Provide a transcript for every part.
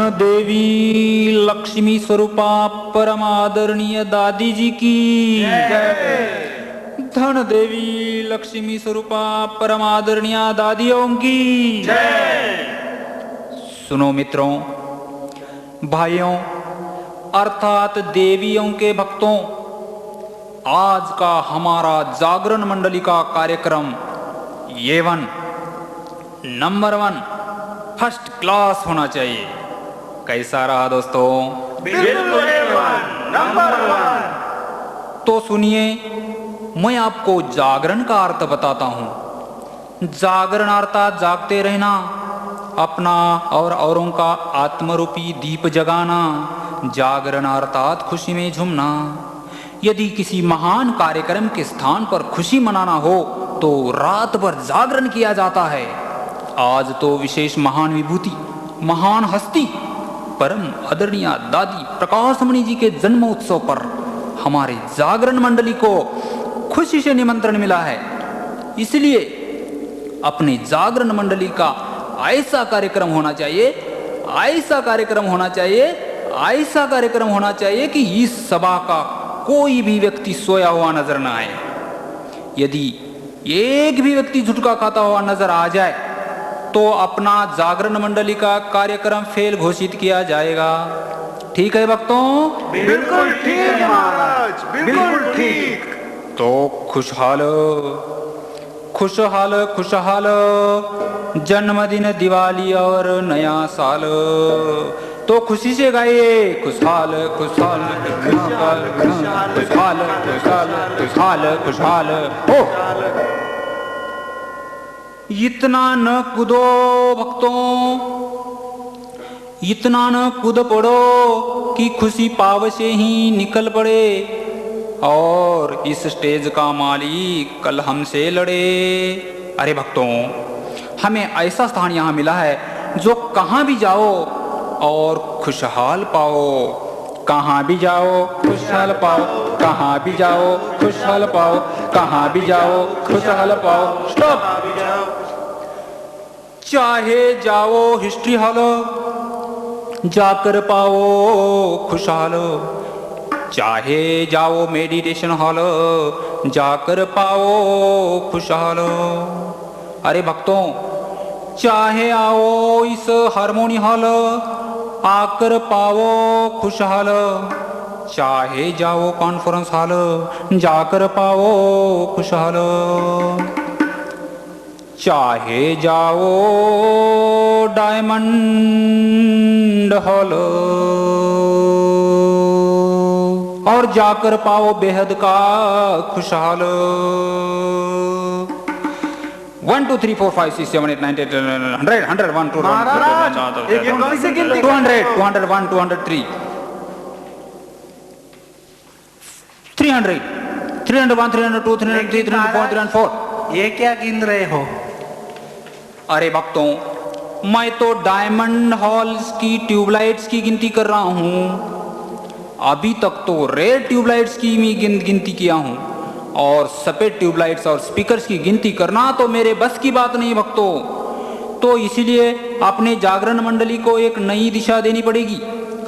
धन देवी लक्ष्मी स्वरूपा परम आदरणीय दादी जी की जय। धन देवी लक्ष्मी स्वरूपा परम आदरणीय दादियों की जय। सुनो मित्रों, भाइयों अर्थात देवियों के भक्तों, आज का हमारा जागरण मंडली का कार्यक्रम A1 नंबर 1 फर्स्ट क्लास होना चाहिए। कैसा रहा दोस्तों? बिल्कुल A1 नंबर 1। तो सुनिए, मैं आपको जागरण का अर्थ बताता हूँ। जागरण अर्थात जागते रहना, अपना और औरों का आत्मरूपी दीप जगाना। जागरण अर्थात खुशी में झूमना। यदि किसी महान कार्यक्रम के स्थान पर खुशी मनाना हो तो रात भर जागरण किया जाता है। आज तो विशेष महान विभूति, महान हस्ती, परम आदरणीय दादी प्रकाशमणि जी के जन्मोत्सव पर हमारे जागरण मंडली को खुशी से निमंत्रण मिला है। इसलिए अपने जागरण मंडली का ऐसा कार्यक्रम होना चाहिए, ऐसा कार्यक्रम होना चाहिए, ऐसा कार्यक्रम होना चाहिए कि इस सभा का कोई भी व्यक्ति सोया हुआ नजर न आए। यदि एक भी व्यक्ति झुटका खाता हुआ नजर आ जाए तो अपना जागरण मंडली का कार्यक्रम फेल घोषित किया जाएगा। ठीक है भक्तों? बिल्कुल ठीक है महाराज, बिल्कुल ठीक। तो खुशहाल खुशहाल खुशहाल जन्मदिन, दिवाली और नया साल तो खुशी से गाइए। खुशहाल खुशहाल खुशहाल खुशहाल खुशहाल खुशहाल खुशहाल हो। इतना न कूदो भक्तों, इतना न कूद पड़ो कि खुशी पाव से ही निकल पड़े और इस स्टेज का मालिक कल हमसे लड़े। अरे भक्तों, हमें ऐसा स्थान यहाँ मिला है जो कहाँ भी जाओ और खुशहाल पाओ। कहाँ भी जाओ खुशहाल पाओ, कहाँ भी जाओ खुशहाल पाओ, कहाँ भी जाओ खुशहाल पाओ। स्टॉप। चाहे जाओ हिस्ट्री हॉल, जाकर पाओ खुशहाल। चाहे जाओ मेडिटेशन हॉल, जाकर पाओ खुशहाल। अरे भक्तों, चाहे आओ इस हारमोनी हॉल, आकर पाओ खुशहाल। चाहे जाओ कॉन्फ्रेंस हॉल, जाकर पाओ खुशहाल। चाहे जाओ डायमंड हॉल और जाकर पाओ बेहद का खुशहाल। 1 2 3 4 5 6 7 8 9 10 100 100 1 2 200 201 203 300 301 302 303 304 304। ये क्या गिन रहे हो? अरे भक्तों, मैं तो डायमंड हॉल्स की ट्यूबलाइट्स की गिनती कर रहा हूँ। अभी तक तो रेड ट्यूबलाइट्स की मैं गिनती किया हूँ और सफेद ट्यूबलाइट्स और स्पीकर्स की गिनती करना तो मेरे बस की बात नहीं भक्तों। तो इसीलिए अपने जागरण मंडली को एक नई दिशा देनी पड़ेगी।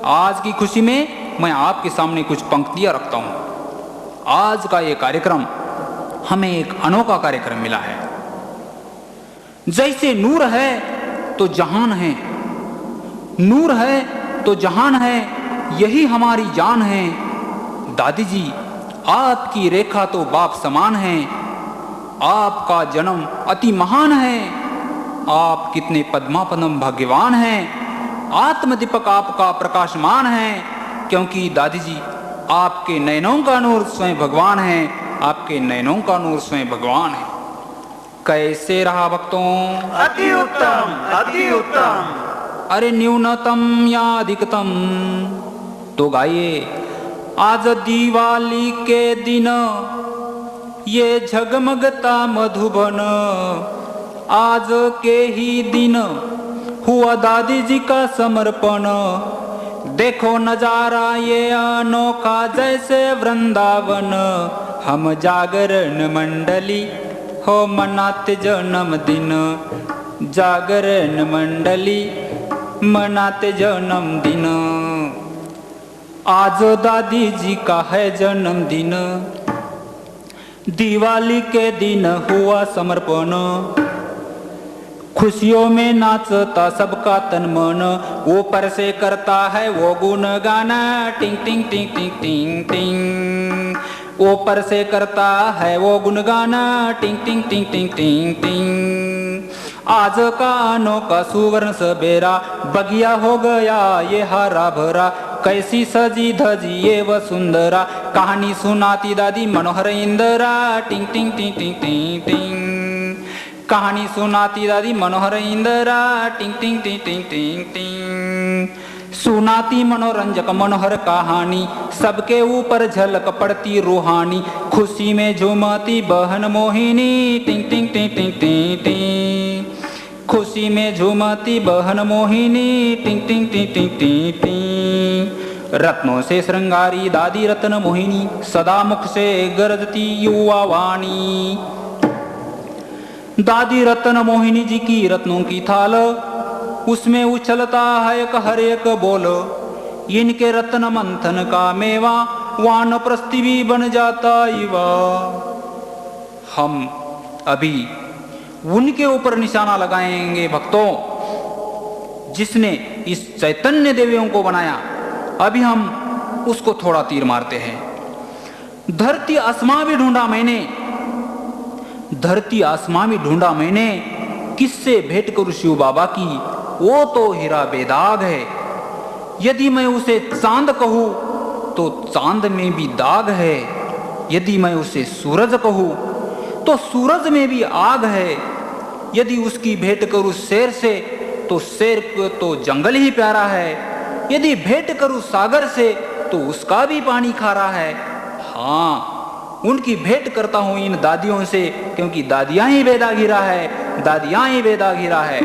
आज की खुशी में मैं आपके सामने कुछ पंक्तियाँ रखता हूँ। आज का ये कार्यक्रम हमें एक अनोखा कार्यक्रम मिला है। जैसे नूर है तो जहान है, नूर है तो जहान है, यही हमारी जान है। दादी जी, आपकी रेखा तो बाप समान है। आपका जन्म अति महान है। आप कितने पद्मापदम भगवान हैं। आत्मदीपक आपका प्रकाशमान है, क्योंकि दादी जी आपके नयनों का नूर स्वयं भगवान है। आपके नयनों का नूर स्वयं भगवान है। कैसे रहा भक्तों? अति उत्तम, अति उत्तम। अरे न्यूनतम या अधिकतम तो गाइए। आज दिवाली के दिन ये झगमगता मधुबन, आज के ही दिन हुआ दादी जी का समर्पण। देखो नजारा ये अनोखा जैसे वृंदावन। हम जागरण मंडली हो मनाते जन्मदिन, जागरण मंडली मनाते जन्मदिन। आज दादी जी का है जन्मदिन, दिवाली के दिन हुआ समर्पण, खुशियों में नाचता सबका तन मन, ऊपर से करता है वो गुनगाना टिंग टिंग टिंग टिंग टिंग टिंग, ऊपर से करता है वो गुनगाना टिंग टिंग टिंग टिंग टिंग टिंग। आज का अनोखा सुवर्ण सबेरा, बगिया हो गया ये हरा भरा, कैसी सजी धजी ये वसुंधरा, कहानी सुनाती दादी मनोहर इंदिरा टिंग टिंग टिंग टिंग टिंग टिंग, कहानी सुनाती दादी मनोहर इंदिरा टिंग टिंग टिंग टिंग टिंग टिंग। सुनाती मनोरंजक मनोहर कहानी, सबके ऊपर झलक पड़ती रूहानी, खुशी में झूमती बहन मोहिनी टिंग टिंग टिंग टिंग टिंग टिंग, खुशी में झूमती बहन मोहिनी टिंग टिंग टिंग टिंग टिंग टिंग। रत्नों से श्रृंगारी दादी रत्न मोहिनी, सदा मुख से गरजती युवा वाणी, दादी रत्न मोहिनी जी की रत्नों की थाल, उसमें उछलता है एक हर एक बोल, इनके रत्न मंथन का मेवा वानप्रस्थी भी बन जाता युवा। हम अभी उनके ऊपर निशाना लगाएंगे भक्तों, जिसने इस चैतन्य देवियों को बनाया, अभी हम उसको थोड़ा तीर मारते हैं। धरती आसमां भी ढूंढा मैंने, धरती आसमां भी ढूंढा मैंने, किससे भेंट करूं शिव बाबा की, वो तो हीरा बेदाग है। यदि मैं उसे चांद कहूं तो चांद में भी दाग है, यदि मैं उसे सूरज कहूं तो सूरज में भी आग है, यदि उसकी भेंट करूं शेर से तो शेर को तो जंगल ही प्यारा है, यदि भेंट करूं सागर से तो उसका भी पानी खारा है। हाँ, उनकी भेंट करता हूं इन दादियों से, क्योंकि दादियां ही बेदागिरा है, दादियां ही बेदागिरा है।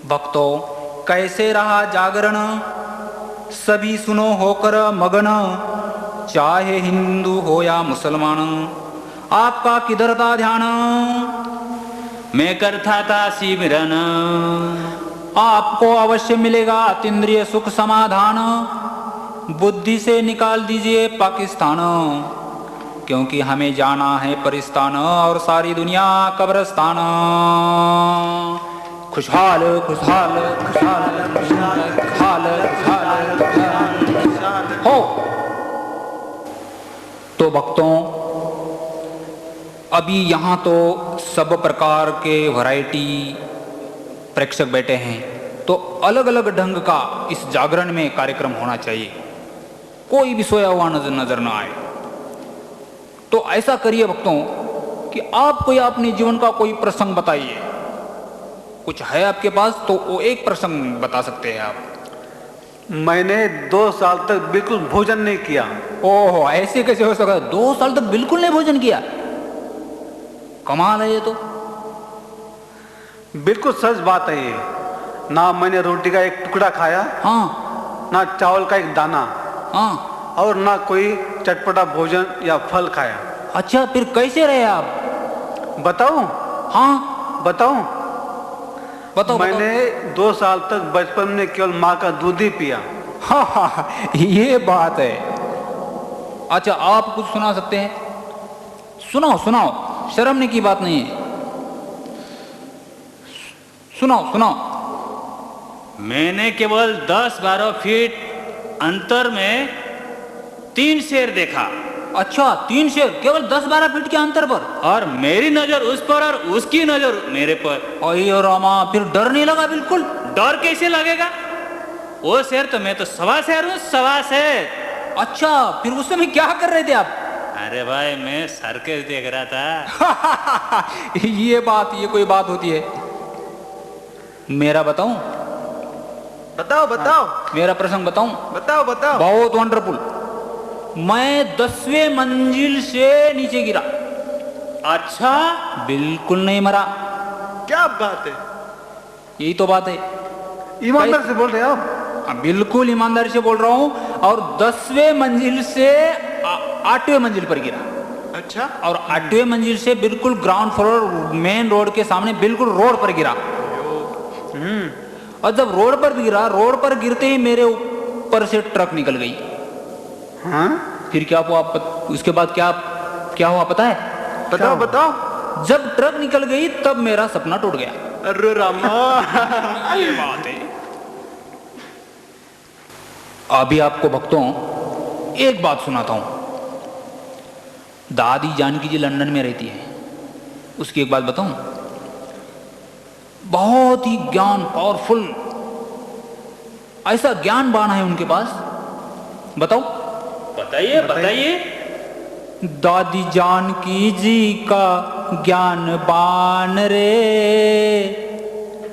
भक्तों, कैसे रहा जागरण, सभी सुनो होकर मगन, चाहे हिंदू हो या मुसलमान, आपका किधर था ध्यान, मैं करता था सिमरन, आपको अवश्य मिलेगा अतीन्द्रिय सुख समाधान, बुद्धि से निकाल दीजिए पाकिस्तान, क्योंकि हमें जाना है परिस्तान और सारी दुनिया कब्रस्तान। खुशहाल खुशहाल खुशहाल खुशहाल खुशहाल खुशहाल हो। तो भक्तों, अभी यहाँ तो सब प्रकार के वैरायटी प्रेक्षक बैठे हैं, तो अलग अलग ढंग का इस जागरण में कार्यक्रम होना चाहिए, कोई भी सोया हुआ नजर ना आए। तो ऐसा करिए भक्तों कि आप कोई अपने जीवन का कोई प्रसंग बताइए, कुछ है आपके पास तो वो एक प्रसंग बता सकते हैं आप। मैंने 2 साल तक बिल्कुल भोजन नहीं किया। ओहो, ऐसे कैसे हो सकता है? 2 साल तक बिल्कुल नहीं भोजन किया, कमाल है ये तो। बिल्कुल सच बात है ये। ना मैंने रोटी का एक टुकड़ा खाया, हाँ ना चावल का एक दाना, हाँ। और ना कोई चटपटा भोजन या फल खाया। अच्छा, फिर कैसे रहे आप? बताऊं? हाँ बताऊं? बताओ। मैंने 2 साल तक बचपन में केवल माँ का दूध ही पिया। हाँ हाँ, ये बात है। अच्छा, आप कुछ सुना सकते हैं? सुनाओ सुनाओ, शर्म की बात नहीं है, सुनाओ सुनाओ। मैंने केवल 10-12 फीट अंतर में 3 शेर देखा। अच्छा, 3 शेर केवल 10-12 फीट के अंतर पर, और मेरी नजर उस पर और उसकी नजर मेरे पर। अयो रामा, फिर डर नहीं लगा बिल्कुल? डर कैसे लगेगा, वो शेर तो मैं तो 1.25 शेर हूँ, 1.25 शेर। अच्छा, फिर उस समय क्या कर रहे थे आप? अरे भाई, मैं सर्कस देख रहा था। ये कोई बात होती है? मेरा बताऊं? बताओ बताओ। मेरा प्रसंग बताऊं? बताओ बताओ। बहुत वंडरफुल। मैं 10वें मंजिल से नीचे गिरा। अच्छा, बिल्कुल नहीं मरा। क्या बात है, यही तो बात है। ईमानदार से बोल रहे हो आप? बिल्कुल ईमानदारी से बोल रहा हूं। और 10वें मंजिल से 8वें मंजिल पर गिरा। अच्छा। और 8वें मंजिल से बिल्कुल ग्राउंड फ्लोर मेन रोड के सामने बिल्कुल रोड पर गिरा। और जब रोड पर गिरा, रोड पर गिरते ही मेरे ऊपर से ट्रक निकल गई। हाँ फिर क्या हुआ, उसके बाद क्या क्या हुआ पता है? बताओ बताओ। जब ट्रक निकल गई तब मेरा सपना टूट गया। अरे रामा। ये बात है। अभी आपको भक्तों एक बात सुनाता हूं। दादी जानकी जी लंदन में रहती है, उसकी एक बात बताऊं। बहुत ही ज्ञान पावरफुल, ऐसा ज्ञान बाण है उनके पास। बताओ, बताइए बताइए। दादी जानकी जी का ज्ञान बाण रे,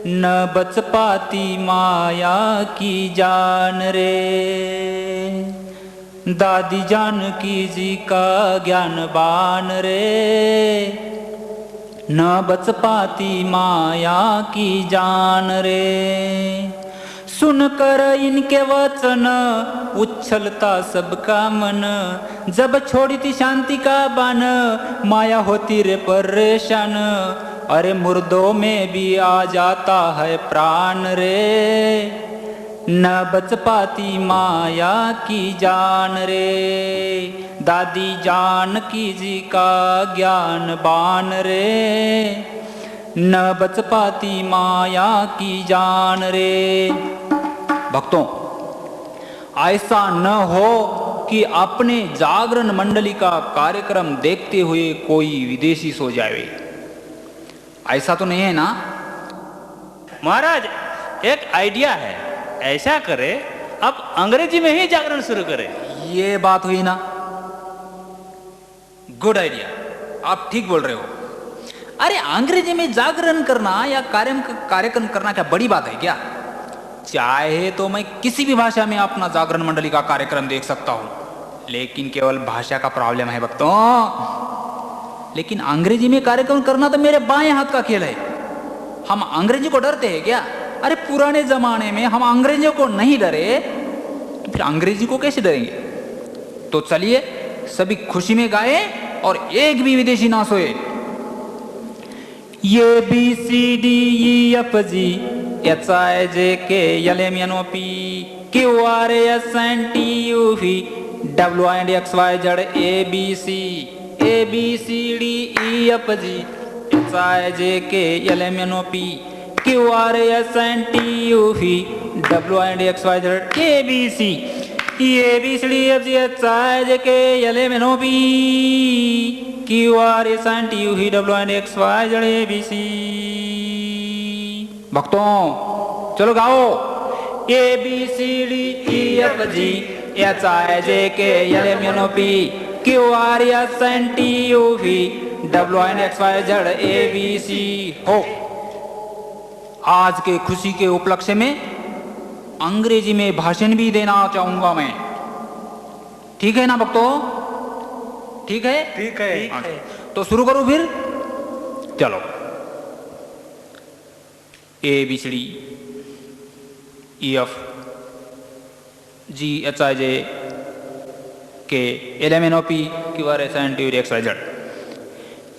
न बच पाती माया की जान रे। दादी जानकी जी का ज्ञान बाण रे, न बच पाती माया की जान रे। सुनकर इनके वचन उछलता सबका मन, जब छोड़ी थी शांति का बाण माया होती रे परेशान। अरे मुर्दों में भी आ जाता है प्राण रे, न बच पाती माया की जान रे। दादी जानकी जी का ज्ञान बाण रे, न बच पाती माया की जान रे। भक्तों, ऐसा न हो कि अपने जागरण मंडली का कार्यक्रम देखते हुए कोई विदेशी सो जाए। ऐसा तो नहीं है ना? महाराज एक आइडिया है, ऐसा करे अब अंग्रेजी में ही जागरण शुरू करें। ये बात हुई ना, गुड आइडिया, आप ठीक बोल रहे हो। अरे अंग्रेजी में जागरण करना या कार्यक्रम करना क्या बड़ी बात है क्या? चाहे तो मैं किसी भी भाषा में अपना जागरण मंडली का कार्यक्रम देख सकता हूं, लेकिन केवल भाषा का प्रॉब्लम है भक्तों। लेकिन अंग्रेजी में कार्यक्रम करना तो मेरे बाएं हाथ का खेल है। हम अंग्रेजी को डरते हैं क्या? अरे पुराने जमाने में हम अंग्रेजों को नहीं डरे तो फिर अंग्रेजी को कैसे डरेंगे? तो चलिए सभी खुशी में गाए और एक भी विदेशी ना सोए। ये B C D E F G H I J K L M N O P Q R S N T U V W and X Y Z A B C D E F G H I J K L M N O P Q R S N T U V W and X Y Z A B C D F G H I J K L M N O P Q R S N T U V W and X Y Z A B C. भक्तों चलो गाओ। A B C D E F G H I J K L M N O P Q R S N T U V W N X Y Z A B C. हो, आज के खुशी के उपलक्ष्य में अंग्रेजी में भाषण भी देना चाहूंगा मैं। ठीक है ना भक्तों? ठीक है? ठीक है। तो शुरू करूं फिर? चलो। A B C D E F G H I J K L M N O P Q R S N T U X Y Z.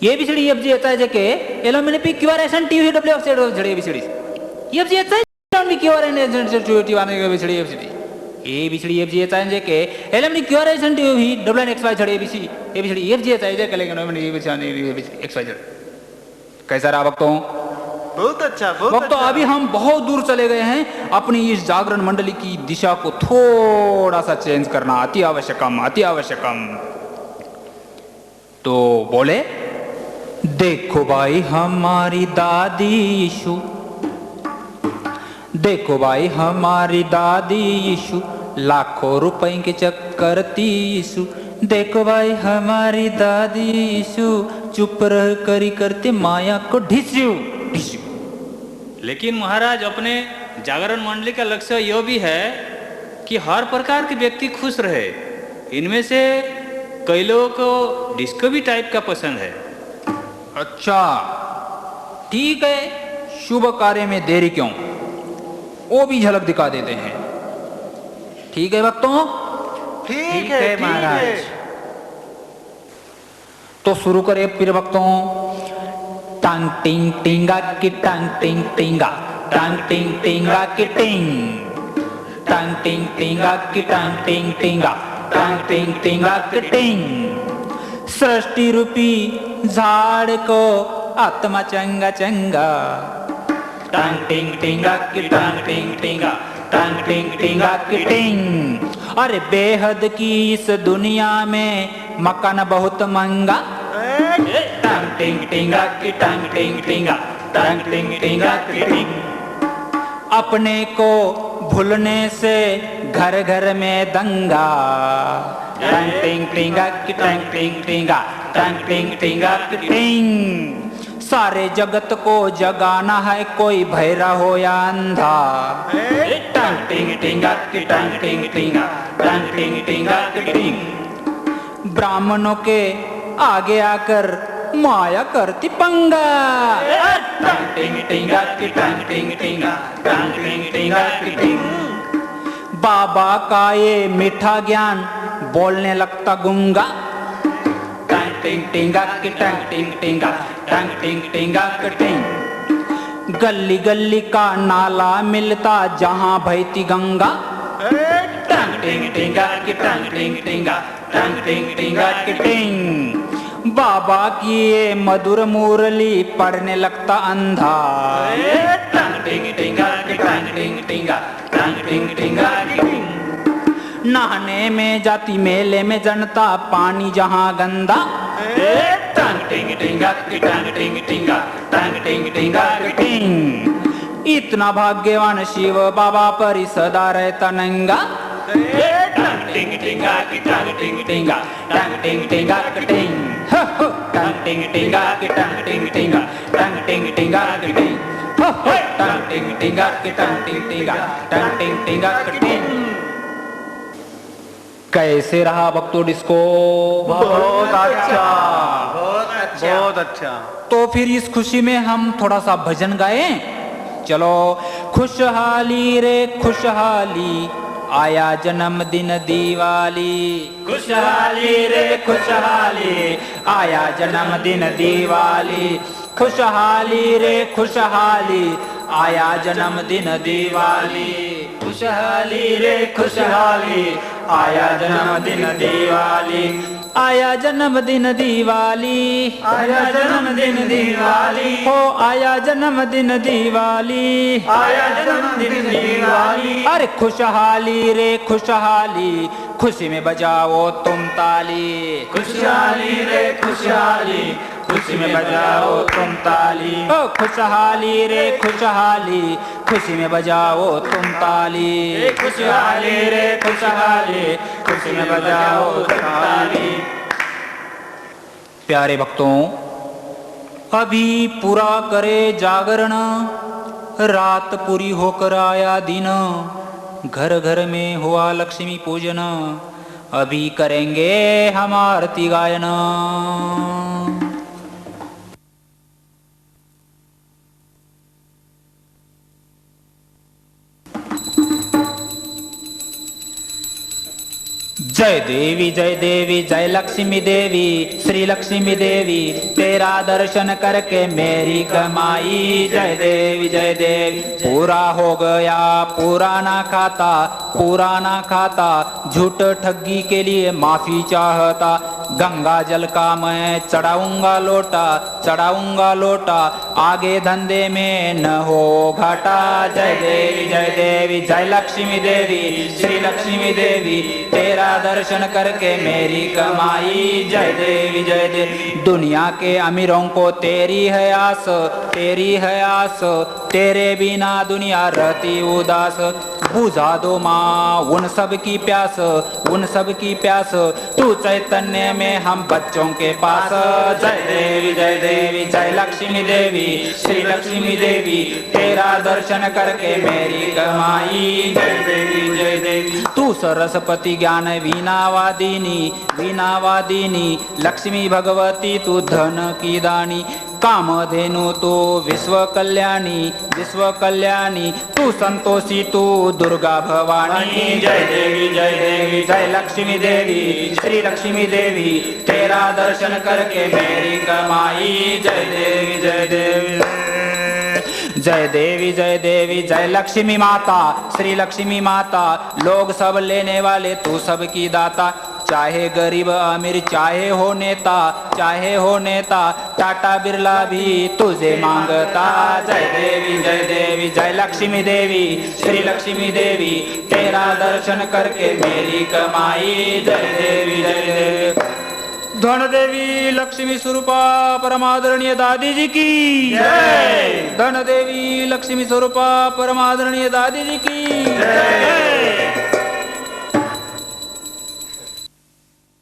A B C D F G H I J K L M N O P Q R S N T U W X Z A B C D F G H I Q R N S N T U A B C D F C D A B C D F G H I J K L M N Q R S N T U V W N X Y Z A B C D F G H I J K X Y Z. कैसा रहा भक्तों? बहुत अच्छा, बहुत भक्तों अच्छा। अभी हम बहुत दूर चले गए हैं। अपनी इस जागरण मंडली की दिशा को थोड़ा सा चेंज करना अति आवश्यकम, अति आवश्यकम। तो बोले, देखो भाई हमारी दादी यीशु, देखो भाई हमारी दादी यीशु लाखों रुपए के चक्करती यीशु। देखो भाई हमारी दादी यीशु चुप रह करी करते माया को ढिस्यू ढिस्यू। लेकिन महाराज अपने जागरण मंडली का लक्ष्य यह भी है कि हर प्रकार के व्यक्ति खुश रहे। इनमें से कई लोगों को डिस्को भी टाइप का पसंद है। अच्छा ठीक है, शुभ कार्य में देरी क्यों, वो भी झलक दिखा देते हैं। ठीक है भक्तों? ठीक है महाराज। तो शुरू करें फिर भक्तों। टांग टिंग टिंगा की टांग टिंग टिंगा, टांग टिंग टिंगा की टिंग, टांग टिंग टिंगा की टांग टिंग टिंगा, टांग टिंग टिंगा की टिंग। सृष्टि रूपी झाड़ को आत्मा चंगा चंगा, टांग टिंग टिंगा की टांग टिंग टिंगा, टांग टिंग टिंगा की टिंग। अरे बेहद की इस दुनिया में मकान बहुत महंगा, टांग टिंग टिंगा की टांग टिंग टिंगा, टांग टिंग टिंगा की टिंग। अपने को भूलने से घर घर में दंगा, टांग टिंग टिंगा की टांग टिंग टिंगा, टांग टिंग टिंगा की टिंग। सारे जगत को जगाना है कोई भैरा हो या अंधा, टांग टिंग टिंगा की टांग टिंग टिंगा, टांग टिंग टिंगा की टिंग। ब्राह्मणों के आगे आकर माया करती पंगा, टांग टिंग टिंगा की टांग टिंग टिंगा, टांग टिंग टिंगा की टिंग। बाबा का ये मीठा ज्ञान बोलने लगता गूंगा, टांग टिंग टिंगा की टांग टिंग टिंगा, टांग टिंग टिंगा की टिंग। गली गली का नाला मिलता जहां बहती गंगा, टांग टिंग टिंगा की टांग टिंग टिंगा, टांग टिंग टिंगा की टिंग। बाबा की ये मधुर मुरली पढ़ने लगता अंधा, टांग टिंग टिंगा की टांग टिंग टिंगा, टांग टिंग टिंगा की टिंग। नहाने में जाती मेले में जनता पानी जहां गंदा, टांग टिंग टिंगा की टांग टिंग टिंगा, टांग टिंग टिंगा की टिंग। इतना भाग्यवान शिव बाबा पर सदा रहता नंगा, टांग टिंग टिंगा की टांग टिंग टिंगा, टांग टिंग टिंगा की टिंग। टांग टिंग टिंगा की टांग टिंग टिंगा, टांग टिंग टिंगा की टिंग। टांग टिंग टिंगा की टांग टिंग टिंगा, टांग टिंग टिंगा की टिंग। कैसे रहा भक्तों डिस्को? बहुत अच्छा, बहुत अच्छा। तो फिर इस खुशी में हम थोड़ा सा भजन गाएं। चलो। खुशहाली रे खुशहाली, आया जन्मदिन दिवाली, खुशहाली रे खुशहाली, आया जन्मदिन दिवाली, खुशहाली रे खुशहाली, आया जन्मदिन दिवाली, खुशहाली रे खुशहाली, आया जन्मदिन दिवाली, आया जन्मदिन दिवाली, आया जन्मदिन दिवाली, हो आया जन्मदिन दिवाली, आया जन्मदिन दिवाली। अरे खुशहाली रे खुशहाली, खुशी में बजाओ तुम ताली, खुशहाली रे खुशहाली, खुशी में बजाओ तुम ताली। ओ खुशहाली रे खुशहाली, खुशी में बजाओ तुम ताली, खुशहाली रे खुशहाली, खुशी में बजाओ तुम ताली। प्यारे भक्तों, अभी पूरा करे जागरण, रात पूरी होकर आया दिन, घर घर में हुआ लक्ष्मी पूजन, अभी करेंगे हम आरती गायन। जय देवी जय लक्ष्मी देवी, श्री लक्ष्मी देवी, तेरा दर्शन करके मेरी कमाई। जय देवी पूरा हो गया पुराना खाता, पुराना खाता, झूठ ठगी के लिए माफी चाहता, गंगा जल का मैं चढ़ाऊंगा लोटा, चढ़ाऊंगा लोटा, आगे धंधे में न हो घाटा। जय देवी जय लक्ष्मी देवी, श्री लक्ष्मी देवी, तेरा दर्शन करके मेरी कमाई। जय देवी दुनिया के अमीरों को तेरी है आस, तेरी है आस, तेरे बिना दुनिया रहती उदास। बुझा दो माँ उन सब की प्यास, उन सब की प्यास, तू चैतन्य में हम बच्चों के पास। जय देवी जय लक्ष्मी देवी, श्री लक्ष्मी देवी, तेरा दर्शन करके मेरी कमाई। जय देवी तू सरस्वती ज्ञान वीणावादिनी, वीणावादिनी, लक्ष्मी भगवती तू धन की दानी, कामधेनु तू विश्व कल्याणी, विश्व कल्याणी, तू संतोषी तू दुर्गा भवानी। जय देवी जय लक्ष्मी देवी, श्री लक्ष्मी देवी, तेरा दर्शन करके मेरी कमाई। जय देवी जय देवी जय लक्ष्मी माता, श्री लक्ष्मी माता। लोग सब लेने वाले, तू सबकी दाता। चाहे गरीब अमीर, चाहे हो नेता, टाटा बिरला भी तुझे मांगता। जय देवी जय लक्ष्मी देवी, श्री लक्ष्मी देवी। तेरा दर्शन करके मेरी कमाई। जय देवी धन देवी लक्ष्मी स्वरूपा परमादरणीय दादी जी की जय। धन देवी लक्ष्मी स्वरूपा परमादरणीय दादी जी की जय।